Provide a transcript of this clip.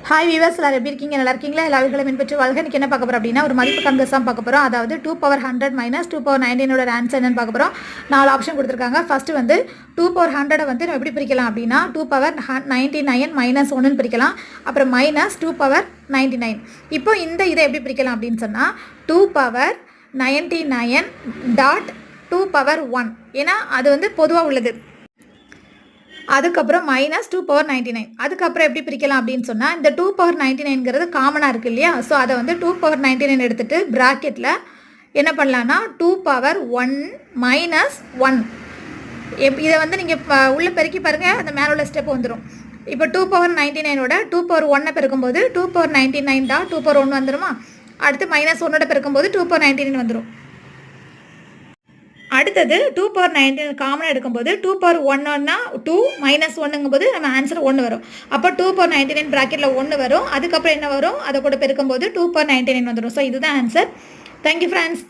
Hi viewers, எல்லாரும் எப்படி இருக்கீங்க? நல்லா இருக்கீங்களா? எல்லா வீடுகளும் பின்பற்றி வாழ்க. இன்னைக்கு என்ன பார்க்க போகிறோம் அப்படின்னா, ஒரு மதிப்பு கன்வர்ஸாக பார்க்க போகிறோம். அதாவது 2 பவர் 100 மைனஸ் 2 பவர் 19 ஆன்சர் என்னன்னு பார்க்க போகிறோம். 4 ஆப்ஷன் கொடுத்துருக்காங்க. ஃபர்ஸ்ட் வந்து 2 பவர் 100 வந்து நம்ம எப்படி பிரிக்கலாம் அப்படின்னா 2 பவர் 99 மைனஸ் 1ன்னு பிரிக்கலாம். அப்புறம் மைனஸ் 2 பவர் 99. இப்போ இதை எப்படி பிரிக்கலாம் அப்படின்னு சொன்னால் 2 பவர் 99 டாட் 2 பவர் 1, ஏன்னா அது வந்து பொதுவாக உள்ளது. அதுக்கப்புறம் மைனஸ் 2 பவர் 99. அதுக்கப்புறம் எப்படி பிரிக்கலாம் அப்படின்னு சொன்னால் இந்த 2 பவர் 99ங்கிறது காமனாக இருக்குது இல்லையா? ஸோ அதை வந்து 2 பவர் 99 எடுத்துகிட்டு ப்ராக்கெட்டில் என்ன பண்ணலான்னா 2 பவர் 1 மைனஸ் 1. இதை வந்து நீங்கள் உள்ளே பெருக்கி பாருங்கள், அந்த மேலே உள்ள ஸ்டெப் வந்துடும். இப்போ 2 பவர் 99ஓட 2 பவர் 1 பெருக்கும்போது 2 பவர் 99 தான் 2 பவர் 1 வந்துடுமா? அடுத்து மைனஸ் 1 பெருக்கும்போது 2 பவர் 99 வந்துடும். அடுத்தது 2 பவர் 19 காமனாக எடுக்கும்போது 2 பவர் 1னா 2 மைனஸ் 1ங்கும்போது நம்ம ஆன்சர் 1 வரும். அப்போ 2 பவர் 99 ப்ராக்கெட்டில் 1 வரும். அதுக்கப்புறம் என்ன வரும்? அதை கூட பெருக்கும்போது 2 பவர் 99 வந்துடும். ஸோ இதுதான் ஆன்சர். Thank you friends.